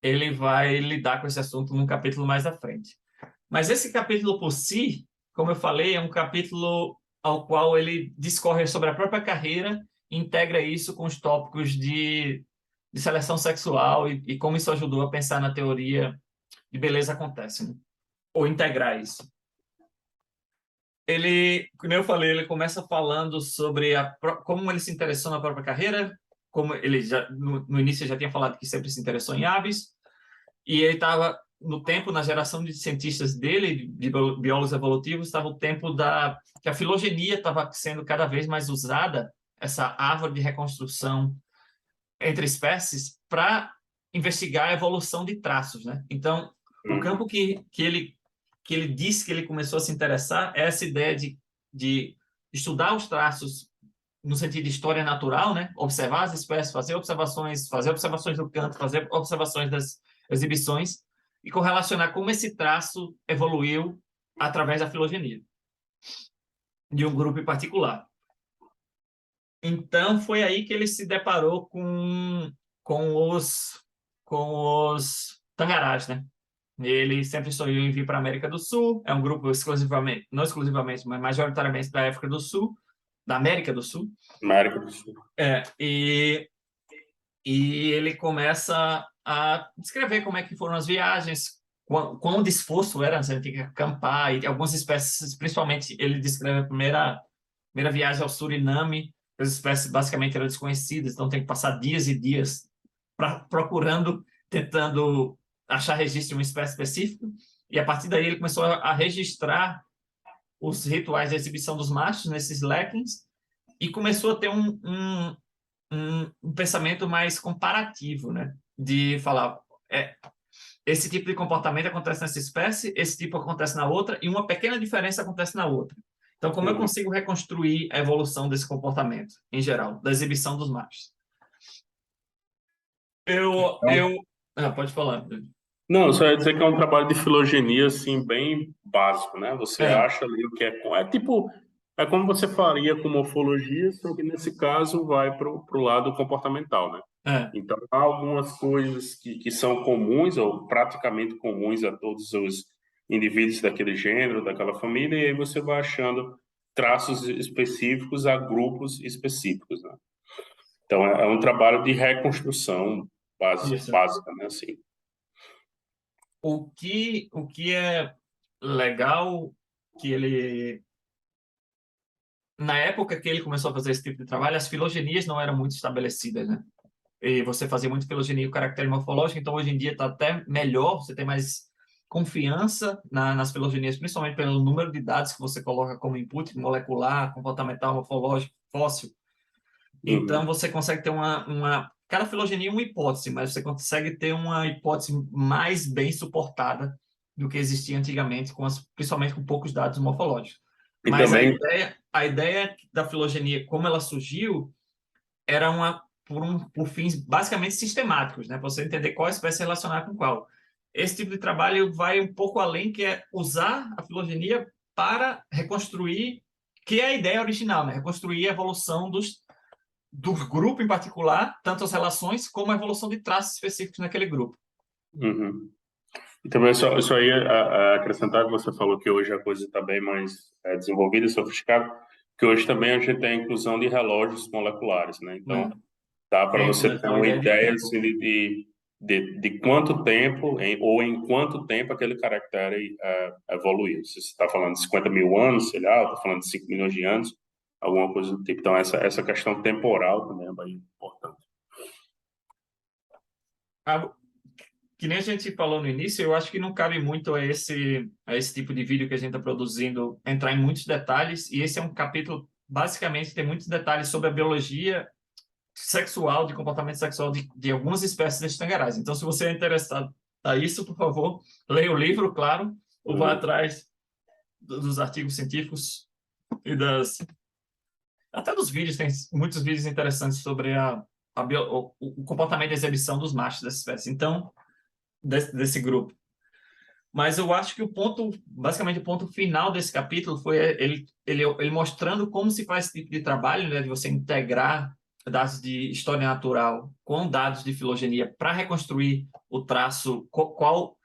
ele vai lidar com esse assunto num capítulo mais à frente. Mas esse capítulo por si, como eu falei, é um capítulo ao qual ele discorre sobre a própria carreira, integra isso com os tópicos de seleção sexual e como isso ajudou a pensar na teoria de beleza acontece, né? Ou integrar isso. Ele, como eu falei, ele começa falando sobre como ele se interessou na própria carreira, como ele já no início já tinha falado que sempre se interessou em aves, e ele estava no tempo, na geração de cientistas dele, de biólogos evolutivos, estava o tempo que a filogenia estava sendo cada vez mais usada, essa árvore de reconstrução entre espécies, para investigar a evolução de traços, né? Então, o Uhum. campo que ele disse que ele começou a se interessar é essa ideia de estudar os traços no sentido de história natural, né? Observar as espécies, fazer observações do canto, fazer observações das exibições e correlacionar como esse traço evoluiu através da filogenia de um grupo em particular. Então foi aí que ele se deparou com os com os tangarás, né? Ele sempre sonhou em vir para a América do Sul. É um grupo exclusivamente, não exclusivamente, mas majoritariamente da África do Sul, da América do Sul. América do Sul. E ele começa a descrever como é que foram as viagens, quão esforço era, você tinha que acampar, e algumas espécies, principalmente, ele descreve a primeira viagem ao Suriname, as espécies basicamente eram desconhecidas, então tem que passar dias e dias procurando, tentando achar registro de uma espécie específica, e a partir daí ele começou a registrar os rituais de exibição dos machos nesses leckings, e começou a ter um pensamento mais comparativo, né? De falar, esse tipo de comportamento acontece nessa espécie, esse tipo acontece na outra, e uma pequena diferença acontece na outra. Então, como eu Uhum. consigo reconstruir a evolução desse comportamento, em geral, da exibição dos machos? Pode falar. Não, só ia dizer que é um trabalho de filogenia, assim, bem básico, né? Você É, acha ali o que é... É tipo... É como você faria com morfologia, só que nesse caso vai pro lado comportamental, né? é. Então, há algumas coisas que são comuns, ou praticamente comuns a todos os indivíduos daquele gênero, daquela família, e aí você vai achando traços específicos a grupos específicos, né? Então, é um trabalho de reconstrução Isso. básica, né? Assim. O que é legal que ele na época que ele começou a fazer esse tipo de trabalho, as filogenias não eram muito estabelecidas, né? E você fazia muito filogenia e caractere morfológico, então hoje em dia está até melhor, você tem mais confiança nas filogenias, principalmente pelo número de dados que você coloca como input molecular, comportamental, morfológico, fóssil. Então Uhum. você consegue ter cada filogenia é uma hipótese, mas você consegue ter uma hipótese mais bem suportada do que existia antigamente, principalmente com poucos dados morfológicos. E Mas a também ideia, a ideia da filogenia, como ela surgiu, era por fins basicamente sistemáticos, né? Você entender qual espécie relacionar com qual. Esse tipo de trabalho vai um pouco além, que é usar a filogenia para reconstruir, que é a ideia original, né? Reconstruir a evolução do grupo em particular, tanto as relações como a evolução de traços específicos naquele grupo. uhum. E também só ia acrescentar que você falou que hoje a coisa está bem mais desenvolvida, sofisticada. que hoje também a gente tem a inclusão de relógios moleculares, né? Então, Né? dá para Tempo, você né? ter É uma uma ideia de ideia tempo. assim, de quanto tempo, ou em quanto tempo aquele caractere evoluiu. Se você está falando de 50 mil anos, sei lá, está falando de 5 milhões de anos, alguma coisa do tipo. Então, essa questão temporal também é bem importante. Ah, que nem a gente falou no início, eu acho que não cabe muito a esse tipo de vídeo que a gente está produzindo entrar em muitos detalhes, e esse é um capítulo, basicamente, tem muitos detalhes sobre a biologia sexual, de comportamento sexual de algumas espécies de tangarás. Então, se você é interessado a isso, por favor, leia o livro, claro, ou vá Uhum. atrás dos artigos científicos e até dos vídeos, tem muitos vídeos interessantes sobre o comportamento de exibição dos machos dessa espécie. Então, desse grupo. Mas eu acho que basicamente o ponto final desse capítulo foi ele mostrando como se faz esse tipo de trabalho, né, de você integrar dados de história natural com dados de filogenia para reconstruir o traço, qual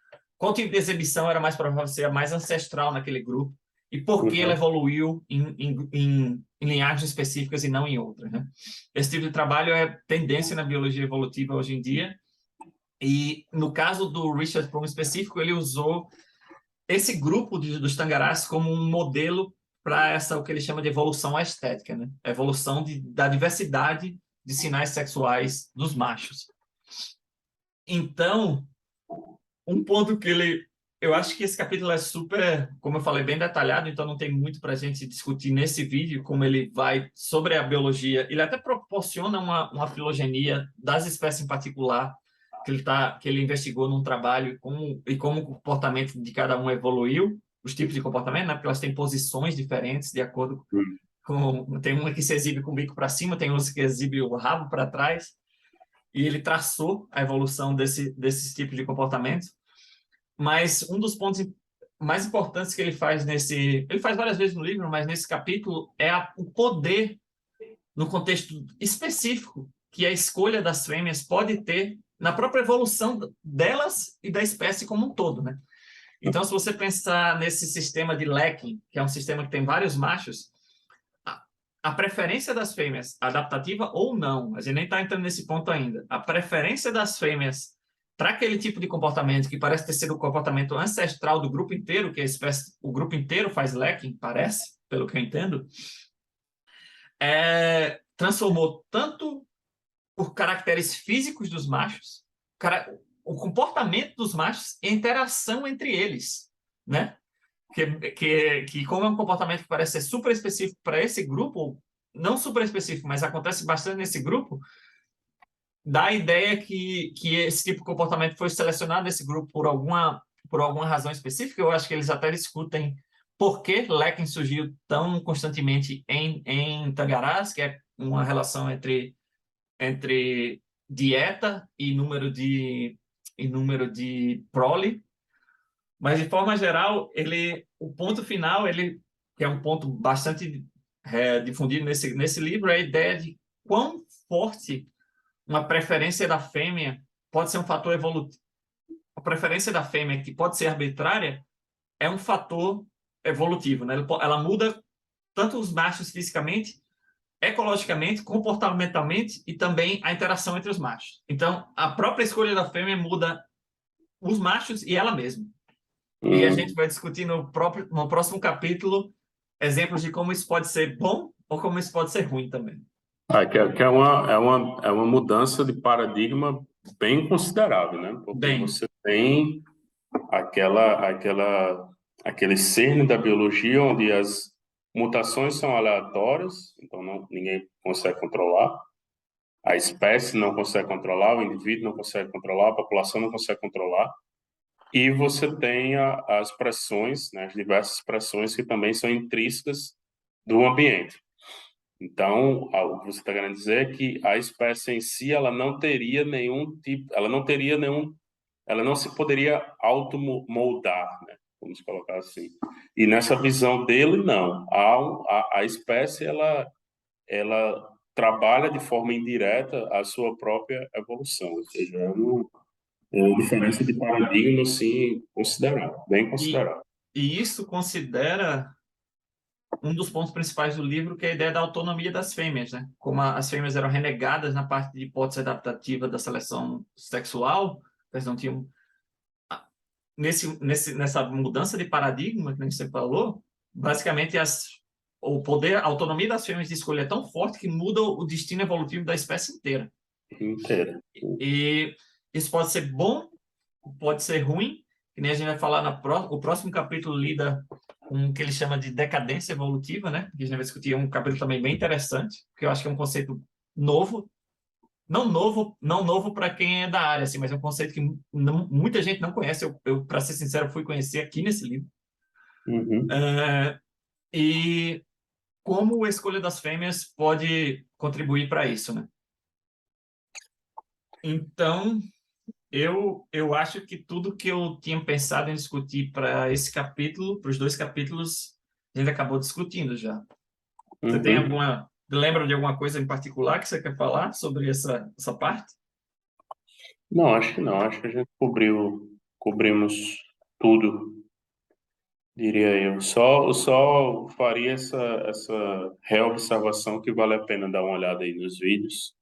tipo de exibição era mais provável ser a mais ancestral naquele grupo e por que ela Uhum. evoluiu em linhagens específicas e não em outras, né? Esse tipo de trabalho é tendência na biologia evolutiva hoje em dia. E no caso do Richard Fromm específico, ele usou esse grupo dos tangarás como um modelo para essa, o que ele chama de evolução estética, né? A evolução da diversidade de sinais sexuais dos machos. Então, um ponto que eu acho que esse capítulo é super, como eu falei, bem detalhado, então não tem muito para a gente discutir nesse vídeo, como ele vai sobre a biologia. Ele até proporciona uma filogenia das espécies em particular, que ele investigou num trabalho e como o comportamento de cada um evoluiu, os tipos de comportamento, né? Porque elas têm posições diferentes de acordo Uhum. com. Tem uma que se exibe com o bico para cima, tem outra que exibe o rabo para trás, e ele traçou a evolução desses tipos de comportamento. Mas um dos pontos mais importantes que ele faz ele faz várias vezes no livro, mas nesse capítulo é o poder no contexto específico que a escolha das fêmeas pode ter na própria evolução delas e da espécie como um todo, né? Então, se você pensar nesse sistema de Lacking, que é um sistema que tem vários machos, a preferência das fêmeas, adaptativa ou não, a gente nem está entrando nesse ponto ainda, a preferência das fêmeas para aquele tipo de comportamento que parece ter sido o comportamento ancestral do grupo inteiro, que a espécie, o grupo inteiro faz Lacking, parece, pelo que eu entendo, transformou tanto por caracteres físicos dos machos, o comportamento dos machos e a interação entre eles, né? Que como é um comportamento que parece ser super específico para esse grupo, não super específico, mas acontece bastante nesse grupo, dá a ideia que esse tipo de comportamento foi selecionado nesse grupo por alguma razão específica. Eu acho que eles até discutem por que Lekin surgiu tão constantemente em Tangarás, que é uma relação entre dieta e número de prole. Mas, de forma geral, o ponto final, que é um ponto bastante difundido nesse livro, é a ideia de quão forte uma preferência da fêmea pode ser um fator evolutivo. A preferência da fêmea, que pode ser arbitrária, é um fator evolutivo, né? Ela muda tanto os machos fisicamente, ecologicamente, comportamentalmente e também a interação entre os machos. Então, a própria escolha da fêmea muda os machos e ela mesma. E a gente Uhum. vai discutir no próximo capítulo exemplos de como isso pode ser bom ou como isso pode ser ruim também. Que é uma mudança de paradigma bem considerável, né? Porque Bem, você tem aquele cerne da biologia onde as mutações são aleatórias, então ninguém consegue controlar, a espécie não consegue controlar, o indivíduo não consegue controlar, a população não consegue controlar, e você tem as pressões, né, as diversas pressões que também são intrínsecas do ambiente. Então, o que você está querendo dizer é que a espécie em si, ela não teria nenhum tipo, ela não se poderia automoldar, né? Vamos colocar assim. E nessa visão dele, não. A espécie, ela trabalha de forma indireta a sua própria evolução, ou seja, é uma diferença de paradigma, assim, considerável, bem e, considerável. e isso considera um dos pontos principais do livro, que é a ideia da autonomia das fêmeas, né? Como as fêmeas eram renegadas na parte de hipótese adaptativa da seleção sexual, elas não tinham nessa mudança de paradigma que você falou, basicamente o poder, a autonomia das fêmeas de escolha é tão forte que muda o destino evolutivo da espécie inteira. Inteira. E isso pode ser bom, pode ser ruim, que nem a gente vai falar o próximo capítulo lida com o que ele chama de decadência evolutiva, né? Que a gente vai discutir, é um capítulo também bem interessante, porque eu acho que é um conceito novo, não novo para quem é da área, assim, mas é um conceito que muita gente não conhece. Eu para ser sincero, fui conhecer aqui nesse livro. Uhum. E como a escolha das fêmeas pode contribuir para isso, né? Então, eu acho que tudo que eu tinha pensado em discutir para esse capítulo, para os dois capítulos, a gente acabou discutindo já. Você tem Uhum. lembra de alguma coisa em particular que você quer falar sobre essa parte? Não, acho que não. Acho que a gente cobrimos tudo, diria eu. Só faria essa reobservação que vale a pena dar uma olhada aí nos vídeos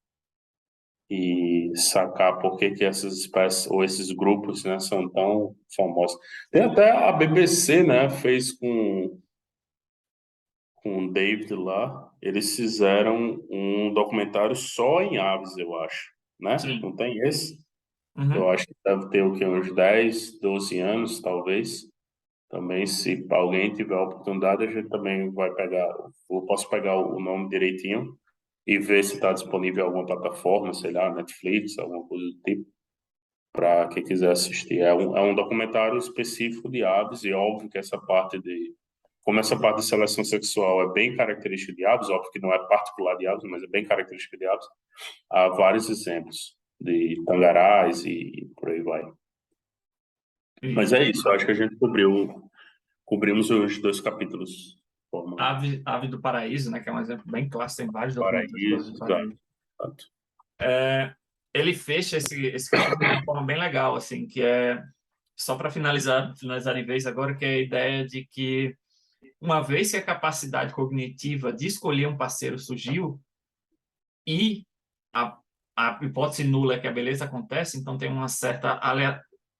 e sacar por que que essas espécies ou esses grupos, né, são tão famosos. Tem até a BBC, né, fez com o David lá, eles fizeram um documentário só em aves, eu acho, né? Sim. Não tem esse? Eu Uhum. acho que deve ter o quê? Uns 10, 12 anos, talvez. Também, se alguém tiver a oportunidade, a gente também vai pegar, eu posso pegar o nome direitinho e ver se está disponível em alguma plataforma, sei lá, Netflix, alguma coisa do tipo, para quem quiser assistir. É um documentário específico de aves, e óbvio que como essa parte de seleção sexual é bem característica de aves, óbvio que não é particular de aves, mas é bem característica de aves, há vários exemplos de tangarás e por aí vai. Mas é Isso. isso, eu acho que a gente cobrimos os dois capítulos. Forma Ave do Paraíso, né, que é um exemplo bem clássico, tem vários documentários sobre Ave do paraíso, exato. Paraíso. Ele fecha esse capítulo de uma forma bem legal, assim, que é, só para finalizar de vez agora, que é a ideia de que, uma vez que a capacidade cognitiva de escolher um parceiro surgiu, e a, a hipótese nula é que a beleza acontece, então tem uma certa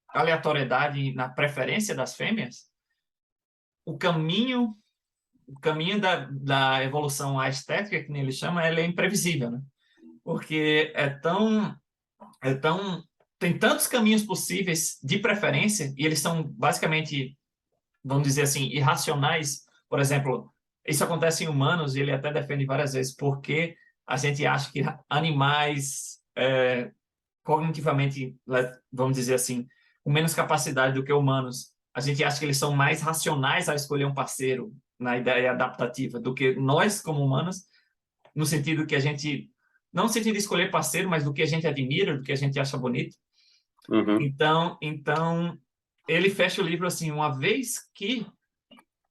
aleatoriedade na preferência das fêmeas, o caminho, o caminho da evolução à estética, que nem ele chama, ele é imprevisível, né? Porque tem tantos caminhos possíveis de preferência, e eles são basicamente, vamos dizer assim, irracionais. Por exemplo, isso acontece em humanos, e ele até defende várias vezes, porque a gente acha que animais cognitivamente, vamos dizer assim, com menos capacidade do que humanos, a gente acha que eles são mais racionais ao escolher um parceiro na ideia adaptativa do que nós como humanos, no sentido que a gente, não no sentido de escolher parceiro, mas do que a gente admira, do que a gente acha bonito. Uhum, Então ele fecha o livro assim, uma vez que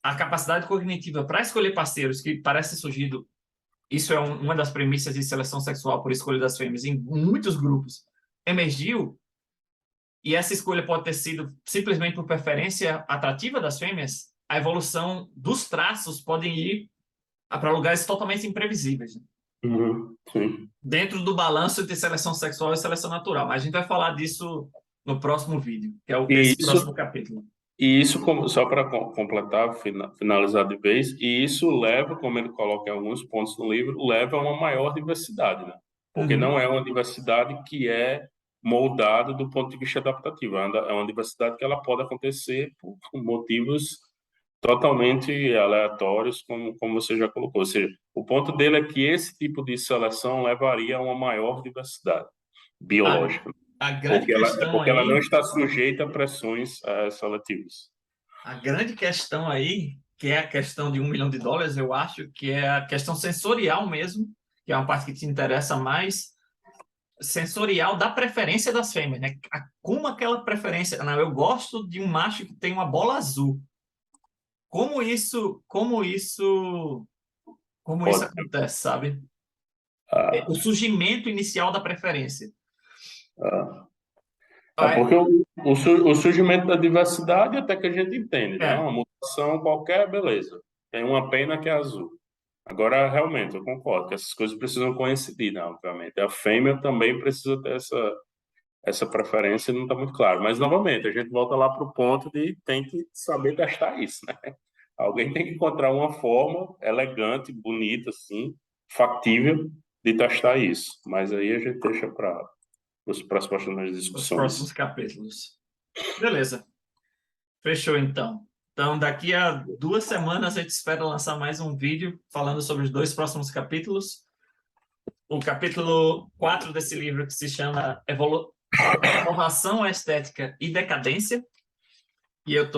a capacidade cognitiva para escolher parceiros, que parece surgido, isso é uma das premissas de seleção sexual por escolha das fêmeas em muitos grupos, emergiu, e essa escolha pode ter sido simplesmente por preferência atrativa das fêmeas, a evolução dos traços podem ir para lugares totalmente imprevisíveis, né? sim. Dentro do balanço entre seleção sexual e seleção natural. Mas a gente vai falar disso no próximo vídeo, que é E esse isso, próximo capítulo. só para completar, finalizar de vez, e isso leva, como ele coloca em alguns pontos no livro, leva a uma maior diversidade, né? Porque não Uhum. é uma diversidade que é moldada do ponto de vista adaptativo, é uma diversidade que ela pode acontecer por motivos totalmente aleatórios, como você já colocou. Ou seja, o ponto dele é que esse tipo de seleção levaria a uma maior diversidade A, biológica, a grande questão porque ela não aí, está sujeita a pressões seletivas. a grande questão aí, que é a questão de US$ 1 milhão, eu acho que é a questão sensorial mesmo, que é uma parte que te interessa mais, sensorial da preferência das fêmeas, né? Como aquela preferência, não, eu gosto de um macho que tem uma bola azul. Como isso Pode. acontece, sabe? O ah, surgimento inicial da preferência. ah, Ah, porque o surgimento da diversidade até que a gente entende, né? É, Uma mutação qualquer, beleza. Tem uma pena que é azul. Agora, realmente, eu concordo que essas coisas precisam coincidir, né, obviamente. A fêmea também precisa ter essa preferência, não está muito claro. Mas, novamente, a gente volta lá para o ponto de tem que saber testar isso, né? Alguém tem que encontrar uma forma elegante, bonita, assim, factível de testar isso. Mas aí a gente deixa para as próximas Os discussões. próximos capítulos. Beleza. Fechou, então. Então, daqui a 2 semanas, a gente espera lançar mais um vídeo falando sobre os 2 próximos capítulos. O capítulo 4 desse livro, que se chama Inovação, Estética e Decadência. E eu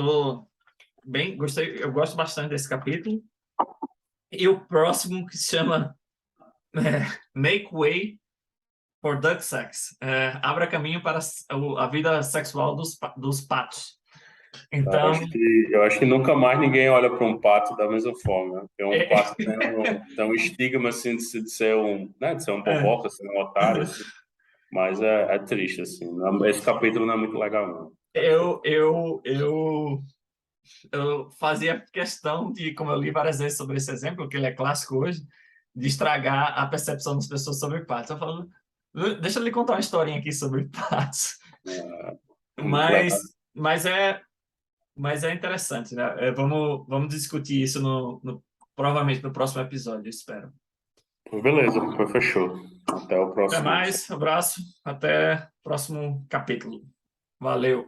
gosto bastante desse capítulo. E o próximo, que se chama Make Way for Duck Sex. Abra caminho para a vida sexual dos patos. Então, Eu acho que nunca mais ninguém olha para um pato da mesma forma, né? Porque um é, pato tem um estigma assim de ser né, de ser um é, boboca, ser um otário, assim. Mas é triste assim. Esse capítulo não é muito legal, não. eu fazia questão de, como eu li várias vezes sobre esse exemplo, que ele é clássico hoje, de estragar a percepção das pessoas sobre patos. Eu falo, deixa eu lhe contar uma historinha aqui sobre patos. É muito legal. Mas é interessante, né? Vamos discutir isso provavelmente no próximo episódio, eu espero. Beleza, foi fechou. Até o Até próximo. mais, abraço, até o próximo capítulo. Valeu!